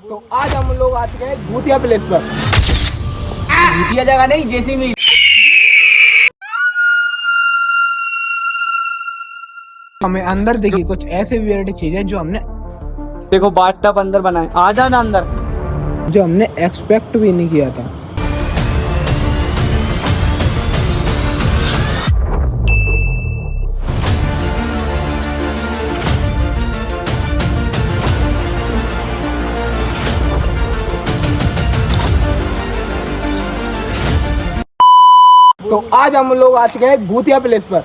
तो आज हम लोग आ चुके हैं भूतिया प्लेस पर। भूतिया जगह नहीं, जेसी मिल। हमें अंदर देखी कुछ ऐसे वियर्ड चीजें जो हमने देखो बाथटब अंदर बना है, आ जाना अंदर। जो हमने एक्सपेक्ट भी नहीं किया था। तो आज हम लोग आ चुके हैं भूतिया प्लेस पर।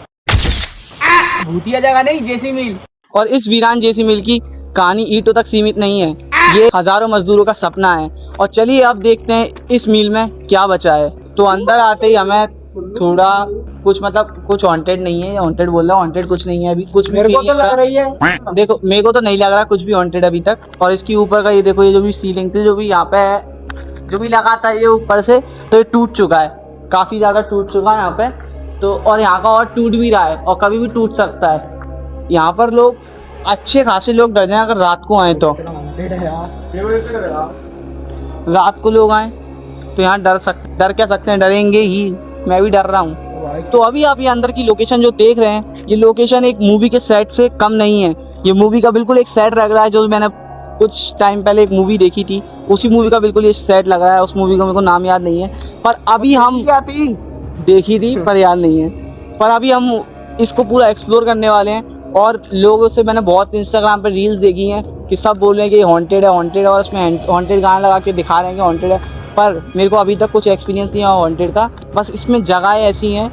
भूतिया जगह नहीं, जेसी मिल। और इस वीरान जेसी मिल की कहानी ईंटों तक सीमित नहीं है, ये हजारों मजदूरों का सपना है। और चलिए अब देखते हैं इस मिल में क्या बचा है। तो अंदर आते ही हमें थोड़ा कुछ हॉन्टेड नहीं है, हॉन्टेड बोल रहा हूँ, हॉन्टेड कुछ नहीं है अभी, कुछ भी मेरे को तो लग रही है। देखो मेरे को तो नहीं लग रहा कुछ भी हॉन्टेड अभी तक। और इसके ऊपर का ये देखो, ये जो भी सीलिंग थी, जो भी यहाँ पे है, जो भी लगा था ये ऊपर से, तो ये टूट चुका है, काफी ज्यादा टूट चुका है यहाँ पे। तो और यहाँ का और टूट भी रहा है और कभी भी टूट सकता है। यहाँ पर लोग अच्छे खासे लोग डर जाए अगर रात को आए तो। रात को लोग आए तो यहाँ डर क्या सकते हैं, डरेंगे ही। मैं भी डर रहा हूँ। तो अभी आप ये अंदर की लोकेशन जो देख रहे हैं, ये लोकेशन एक मूवी के सेट से कम नहीं है। ये मूवी का बिल्कुल एक सेट लग रहा है। जो मैंने कुछ टाइम पहले एक मूवी देखी थी, उसी मूवी का बिल्कुल ये सेट लग रहा है। उस मूवी का मेरे को नाम याद नहीं है, पर अभी हम देखी थी पर याद नहीं है। पर अभी हम इसको पूरा एक्सप्लोर करने वाले हैं। और लोगों से मैंने बहुत इंस्टाग्राम पर रील्स देखी हैं कि सब बोल रहे हैं कि हॉन्टेड है, हॉन्टेड है, और उसमें हॉन्टेड गाना लगा के दिखा रहे हैं कि हॉन्टेड है। पर मेरे को अभी तक कुछ एक्सपीरियंस नहीं हुआ हॉन्टेड का। बस इसमें जगहें ऐसी हैं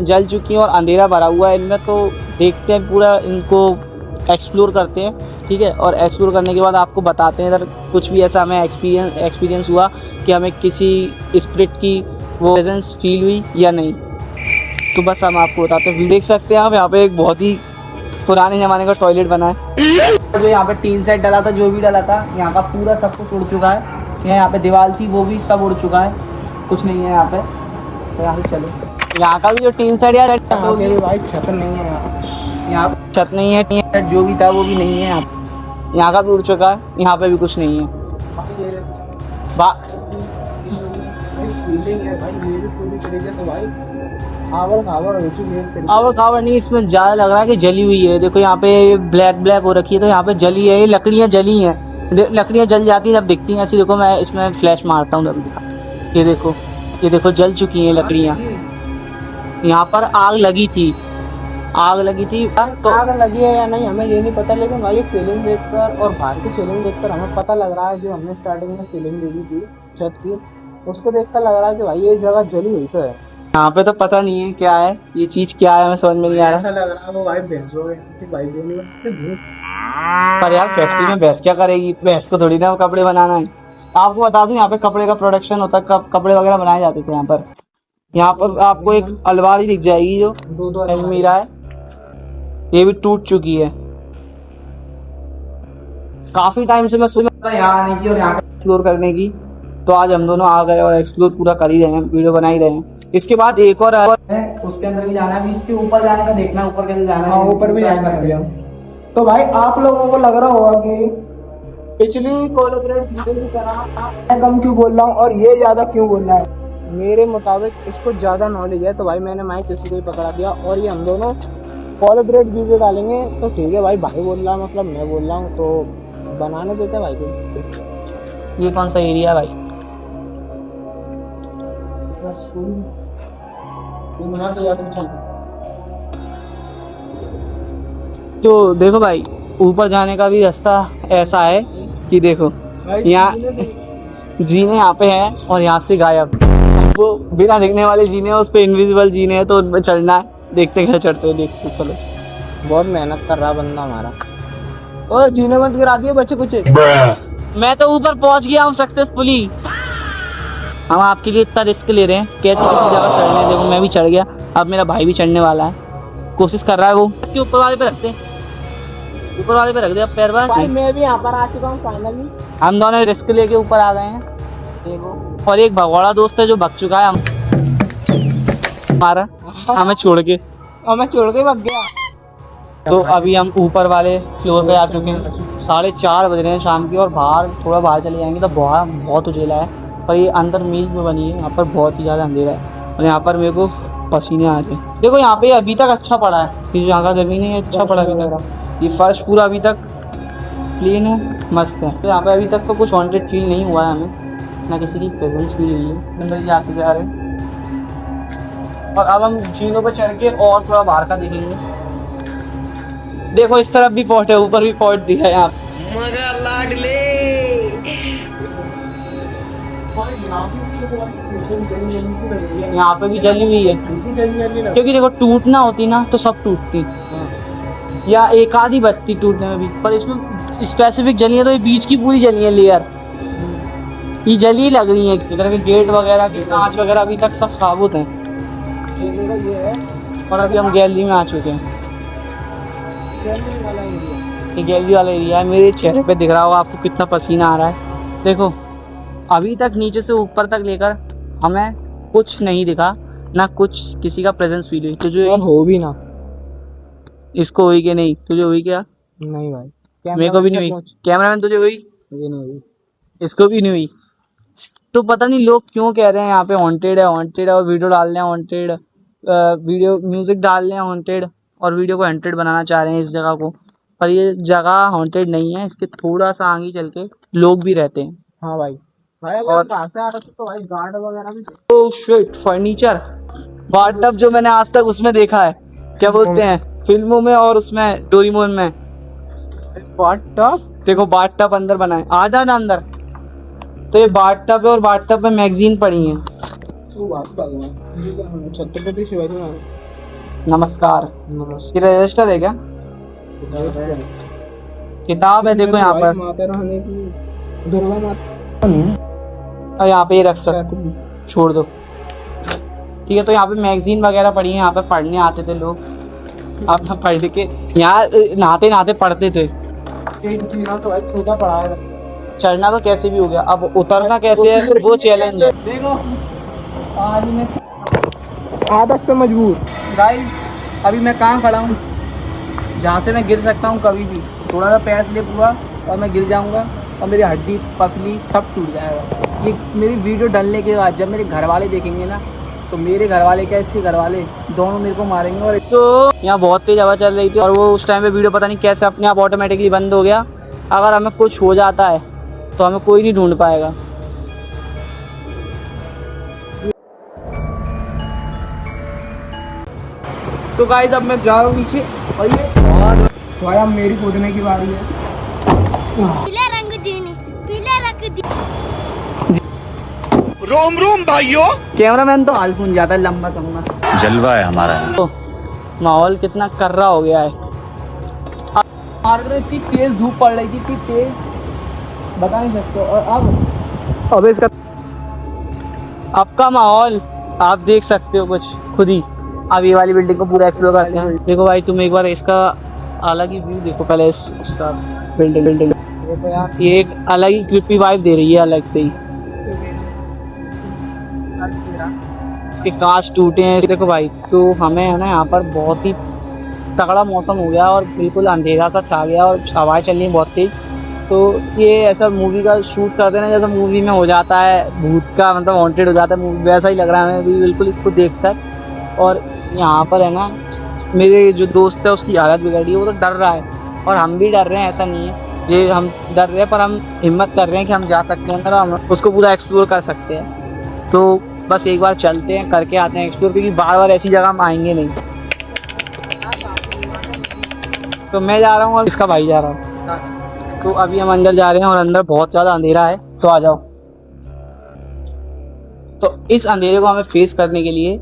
जल चुकी हैं और अंधेरा भरा हुआ है इनमें। तो देखते हैं, पूरा इनको एक्सप्लोर करते हैं, ठीक है। और एक्सप्लोर करने के बाद आपको बताते हैं अगर कुछ भी ऐसा हमें एक्सपीरियंस हुआ कि हमें किसी स्पिरिट की वो प्रेजेंस फील हुई या नहीं, तो बस हम आपको बताते हैं। देख सकते हैं आप, यहाँ पे एक बहुत ही पुराने ज़माने का टॉयलेट बना है। जो यहाँ पे टीन सेट डला था, जो भी डला था, यहाँ का पूरा सब कुछ उड़ चुका है। यहाँ पे दीवार थी, वो भी सब उड़ चुका है, कुछ नहीं है यहाँ पे। तो यहाँ से चलो, यहाँ का भी जो टीन सेट यार, भाई छत नहीं है यहाँ छत नहीं है, टीन सेट जो भी था वो भी नहीं है यहाँ का भी उड़ चुका है। यहाँ पे भी कुछ नहीं है। आवर नहीं, इसमें ज्यादा लग रहा है कि जली हुई है। देखो यहाँ पे ब्लैक हो रखी है, तो यहाँ पे जली है। ये लकड़ियाँ जली हैं, लकड़ियाँ जल जाती हैं जब दिखती हैं ऐसी। देखो मैं इसमें फ्लैश मारता हूँ, ये देखो जल चुकी हैं लकड़ियाँ। यहाँ पर आग लगी थी तो आग लगी है या नहीं हमें ये नहीं पता, लेकिन भाई सीलिंग देखकर और बाहर की सीलिंग देखकर हमें पता लग रहा है। जो हमने स्टार्टिंग में सीलिंग देखी थी छत की, उसको देखकर लग रहा है कि भाई ये जगह जली हुई तो है। यहाँ पे तो पता नहीं है क्या है, ये चीज क्या है, हमें समझ में नहीं आ रहा। ऐसा लग रहा है वो भाई भैंसों पर यार फैक्ट्री में भैंस क्या करेगी, भैंस को थोड़ी ना कपड़े बनाना है। आपको बता दूं यहाँ पे कपड़े का प्रोडक्शन होता है, कपड़े वगैरह बनाए जाते थे यहाँ पर। यहाँ पर आपको एक अलमारी दिख जाएगी जो दो अलमीरा है, ये भी टूट चुकी है। काफी टाइम से मैं सोचा यहाँ आने की और यहाँ एक्सप्लोर करने की, तो आज हम दोनों आ गए और एक्सप्लोर पूरा कर ही रहे हैं, वीडियो बना ही रहे हैं। इसके बाद एक और है, उसके अंदर भी जाना है। इसके ऊपर जाने का देखना, ऊपर कैसे जाना है। ऊपर भी जाना है। तो भाई आप लोगों को लग रहा होगा कि पिछली कोलैबोरेट वीडियो की तरह मैं कम क्यों बोल रहा हूँ और ये ज्यादा क्यों बोल रहा है। मेरे मुताबिक इसको ज्यादा नॉलेज है, तो भाई मैंने माइक किसी को ही पकड़ा दिया और ये हम दोनों कोलैबोरेट वीडियो डालेंगे। तो ठीक है भाई, भाई बोल रहा है मतलब मैं बोल रहा हूँ, तो बनाने देते भाई को। ये कौन सा एरिया है भाई? तो देखो भाई, ऊपर जाने का भी रास्ता ऐसा है कि देखो यहाँ जीने यहाँ पे हैं और यहाँ से गायब। वो बिना दिखने वाले जीने हैं, उस पे इनविजिबल जीने हैं, तो उन पे चढ़ना है। देखते कैसे चढ़ते हैं, देखते चलो। बहुत मेहनत कर रहा बंदा हमारा। और जीने मत गिरा दिए बच्चे कुछ। मैं तो ऊपर पहुंच गया हूँ सक्सेसफुली। हम आपके लिए इतना रिस्क ले रहे हैं, कैसे किसी जगह चढ़ने। देखो मैं भी चढ़ गया, अब मेरा भाई भी चढ़ने वाला है, कोशिश कर रहा है वो। ऊपर वाले पे रखते, ऊपर वाले पे रख दे अब पैर बार। मैं भी यहाँ पर आ चुका हूँ फाइनली। हम दोनों रिस्क लेके ऊपर आ गए हैं। देखो, और एक भगोड़ा दोस्त है जो भाग चुका है हमारा, हमें छोड़ के भाग गया। तो अभी हम ऊपर वाले फ्लोर पे आ चुके हैं। 4:30 बज रहे हैं शाम की और थोड़ा बाहर चले जाएंगे तो बहुत उजेला है। पर ये अंदर मील में बनी है, यहाँ पर बहुत ही ज़्यादा अंधेरा है और यहाँ पर मेरे को पसीने आ रहे हैं। देखो यहाँ पे अभी तक अच्छा पड़ा है, ये यहाँ का ज़मीन है अच्छा पड़ा अभी तक। ये फर्श पूरा अभी तक क्लीन है, मस्त है। तो यहाँ पे अभी तक तो कुछ वांटेड फील नहीं हुआ है हमें, ना किसी की प्रेजेंस फील हुई है। अंदर जाते जा रहे हैं और अब हम जीनों पर चढ़ के और थोड़ा बाहर का देखेंगे। देखो इस तरफ भी पॉट है, ऊपर भी पॉट दिखा है यहाँ मगर लाडले। यहाँ पे भी जली हुई है, क्योंकि देखो टूटना होती ना तो सब टूटती या एक आधी बचती टूटने में भी, पर इसमें स्पेसिफिक जली है तो ये बीच की पूरी जली है लेयर, ये जली लग रही है। इधर के गेट वगैरह के कांच वगैरह अभी तक सब साबुत हैं। और अभी हम गैलरी में आ चुके हैं। ये गैलरी वाला एरिया है। मेरे चेहरे पे दिख रहा होगा आपको कितना पसीना आ रहा है। देखो अभी तक नीचे से ऊपर तक लेकर हमें कुछ नहीं दिखा, ना कुछ किसी का प्रेजेंस फील हुई। तुझे हो भी ना, इसको हुई कि नहीं? तुझे हुई क्या? नहीं भाई, मेरे को भी नहीं हुई। कैमरामैन तुझे हुई? मुझे नहीं हुई। इसको भी नहीं हुई। तो पता नहीं लोग क्यों कह रहे हैं यहाँ पे हॉन्टेड है और वीडियो डाल रहे हैं हॉन्टेड, वीडियो म्यूजिक डाल रहे हैं हॉन्टेड और वीडियो को हॉन्टेड बनाना चाह रहे हैं इस जगह को। पर ये जगह हॉन्टेड नहीं है, इसके थोड़ा सा आगे चल के लोग भी रहते हैं। हाँ भाई, और कहाँ से आ रहा तो भाई गार्ड वगैरह भी। ओ शिट, फर्नीचर बाथटब जो मैंने आज तक उसमें देखा है, क्या बोलते हैं फिल्मों में और उसमें डोरेमोन में। बाथटब, देखो बाथटब अंदर बना है, आ जा ना अंदर। तो ये बाथटब है और बाथटब में मैगजीन पड़ी है। छत्रपति शिवाजी महाराज। नमस्कार। ये रजिस्टर है क्या? किताब है देखो यहाँ पर, माता रानी की, दुर्गा माता। और यहाँ पे ये रख सकते, छोड़ दो ठीक है। तो यहाँ पे मैगजीन वगैरह पढ़ी है, यहाँ पे पढ़ने आते थे लोग। आप पढ़ के यहाँ नहाते नहाते पढ़ते थे। तो भाई छोटा पड़ा है। चढ़ना तो कैसे भी हो गया, अब उतरना कैसे है वो चैलेंज है। देखो आज मैं आदत से मजबूर। गाइस अभी मैं कहाँ खड़ा हूँ, जहाँ से मैं गिर सकता हूँ कभी भी। थोड़ा सा पैर स्लिप हुआ और मैं गिर जाऊँगा और मेरी हड्डी पसली सब टूट जाएगा। ये मेरी वीडियो डलने के बाद जब मेरे घर वाले देखेंगे ना, तो मेरे घर वाले क्या इसके घर वाले दोनों मेरे को मारेंगे। और तो यहाँ बहुत तेज हवा चल रही थी और वो उस टाइम पे वीडियो पता नहीं कैसे अपने आप ऑटोमेटिकली बंद हो गया। अगर हमें कुछ हो जाता है तो हमें कोई नहीं ढूंढ पाएगा। तो गाइस अब मैं जा रहा हूँ नीचे और ये भाई अब मेरी कूदने की बारी है। पीला रंग दीनी, पीला रंग दी। रोम रोम भाइयों। कैमरामैन तो हाल जाता है लंबा चंगा, जलवा है हमारा। तो माहौल कितना कर्रा हो गया है। इतनी तेज धूप पड़ रही थी, इतनी तेज बता नहीं सकते। और अब इसका अब का माहौल आप देख सकते हो कुछ खुद ही। अब ये वाली बिल्डिंग को पूरा एक्सप्लोर करते हैं। देखो भाई तुम एक बार इसका अलग ही व्यू देखो पहले इसका बिल्डिंग ये एक अलग ही क्रिपी वाइब दे रही है अलग से ही। इसके कांच टूटे हैं देखो भाई। तो हमें है ना यहाँ पर बहुत ही तगड़ा मौसम हो गया और बिल्कुल अंधेरा सा छा गया और हवाएं चल रही हैं बहुत तेज। तो ये ऐसा मूवी का शूट करते हैं ना जैसा मूवी में हो जाता है भूत का, मतलब वांटेड हो जाता है, वैसा ही लग रहा है हमें भी बिल्कुल इसको देखकर। और यहाँ पर है ना मेरे जो दोस्त है उसकी हालत बिगड़ी है, वो तो डर रहा है और हम भी डर रहे हैं। ऐसा नहीं है ये हम डर रहे हैं, पर हम हिम्मत कर रहे हैं कि हम जा सकते हैं, हम उसको पूरा एक्सप्लोर कर सकते हैं। तो बस एक बार चलते हैं, करके आते हैं एक्सप्लोर, क्योंकि बार बार ऐसी जगह हम आएंगे नहीं। तो मैं जा रहा हूँ और इसका भाई जा रहा हूँ। तो अभी हम अंदर जा रहे हैं और अंदर बहुत ज़्यादा अंधेरा है, तो आ जाओ। तो इस अंधेरे को हमें फेस करने के लिए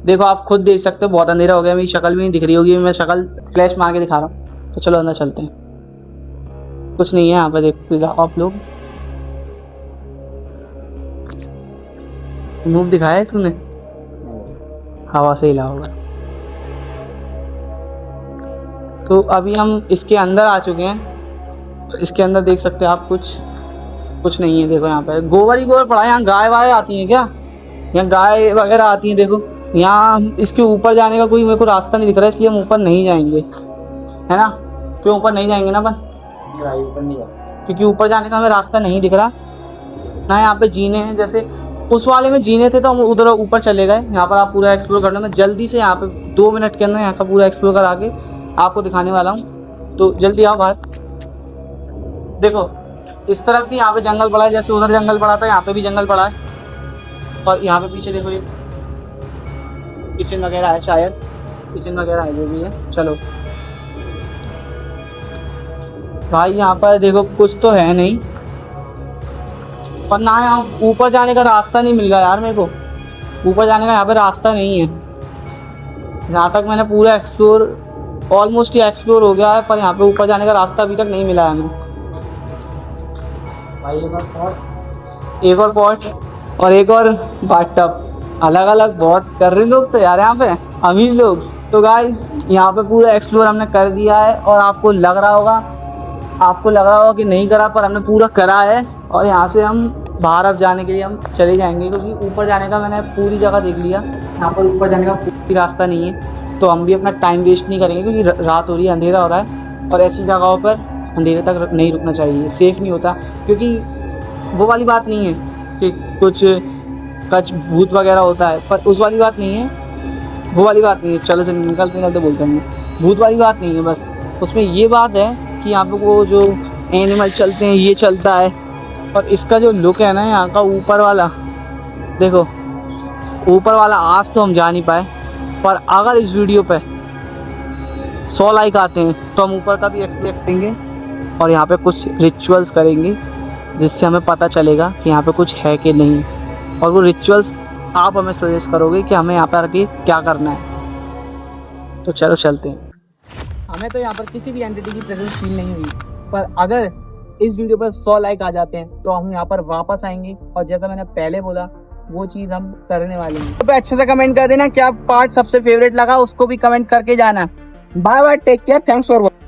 देखो आप खुद देख सकते हो बहुत अंधेरा हो गया, मेरी शक्ल भी नहीं दिख रही होगी, मैं शक्ल फ्लैश मार के दिखा रहा हूँ। तो चलो अंदर चलते हैं। कुछ नहीं है यहाँ पर, देखो आप लोग। मुंह दिखाया है तूने? हवा से हिला होगा। तो अभी हम इसके अंदर आ चुके हैं। तो इसके अंदर देख सकते हैं आप, कुछ नहीं है। देखो यहाँ पे गोबर ही गोबर पड़ा है। यहाँ गाय वाय आती हैं क्या? यहाँ गाय वगैरह आती हैं। देखो यहाँ इसके ऊपर जाने का कोई मेरे को रास्ता नहीं दिख रहा है, इसलिए हम ऊपर नहीं जाएंगे, है ना? क्यों ऊपर नहीं जाएंगे ना अपन? ऊपर नहीं जाएंगे क्योंकि ऊपर जाने का हमें रास्ता नहीं दिख रहा ना। यहाँ पे जीने हैं, जैसे उस वाले में जीने थे तो हम उधर ऊपर चले गए। यहाँ पर आप पूरा एक्सप्लोर करना। मैं जल्दी से यहाँ पे 2 मिनट के अंदर यहाँ का पूरा एक्सप्लोर करा के आपको दिखाने वाला हूँ, तो जल्दी आओ बाहर। देखो इस तरफ भी यहाँ पे जंगल पड़ा है, जैसे उधर जंगल पड़ा था यहाँ पे भी जंगल पड़ा है। और यहाँ पे पीछे देखो ये किचन वगैरह है, शायद किचन वगैरह है जो भी है। चलो भाई यहाँ पर देखो कुछ तो है नहीं, पर ना यहाँ ऊपर जाने का रास्ता नहीं मिल रहा यार मेरे को। ऊपर जाने का यहाँ पे रास्ता नहीं है। जहाँ तक मैंने पूरा एक्सप्लोर ऑलमोस्ट ये एक्सप्लोर हो गया है, पर यहाँ पे ऊपर जाने का रास्ता अभी तक नहीं मिला है हमें। भाई एक और पॉट और एक और बाथटब, अलग अलग बहुत कर रहे लोग तो यार यहाँ पे, अमीर लोग। तो गाइस यहाँ पे पूरा एक्सप्लोर हमने कर दिया है और आपको लग रहा होगा कि नहीं करा, पर हमने पूरा करा है। और यहाँ से हम बाहर अब जाने के लिए हम चले जाएंगे, क्योंकि ऊपर जाने का मैंने पूरी जगह देख लिया। यहाँ पर ऊपर जाने का कोई रास्ता नहीं है, तो हम भी अपना टाइम वेस्ट नहीं करेंगे, क्योंकि रात हो रही है, अंधेरा हो रहा है। और ऐसी जगहों पर अंधेरे तक नहीं रुकना चाहिए, सेफ़ नहीं होता। क्योंकि वो वाली बात नहीं है कि कुछ भूत वगैरह होता है, पर उस वाली बात नहीं है, वो वाली बात नहीं है। चलो निकलते बोलते हैं, भूत वाली बात नहीं है। बस उसमें ये बात है कि यहाँ पे वो जो एनिमल चलते हैं ये चलता है। और इसका जो लुक है ना यहाँ का, ऊपर वाला देखो, ऊपर वाला आज तो हम जा नहीं पाए, पर अगर इस वीडियो पे 100 लाइक आते हैं तो हम ऊपर का भी एक्सप्लोर करेंगे और यहाँ पे कुछ रिचुअल्स करेंगे, जिससे हमें पता चलेगा कि यहाँ पे कुछ है कि नहीं। और वो रिचुअल्स आप हमें सजेस्ट करोगे कि हमें यहाँ पर आके क्या करना है। तो चलो चलते हैं। हमें तो यहाँ पर किसी भी एंटिटी की प्रेजेंस फील नहीं हुई, पर अगर इस वीडियो पर 100 लाइक आ जाते हैं तो हम यहाँ पर वापस आएंगे, और जैसा मैंने पहले बोला वो चीज़ हम करने वाले हैं। तो अच्छे से कमेंट कर देना क्या पार्ट सबसे फेवरेट लगा, उसको भी कमेंट करके जाना। Bye bye, take care, thanks for watching.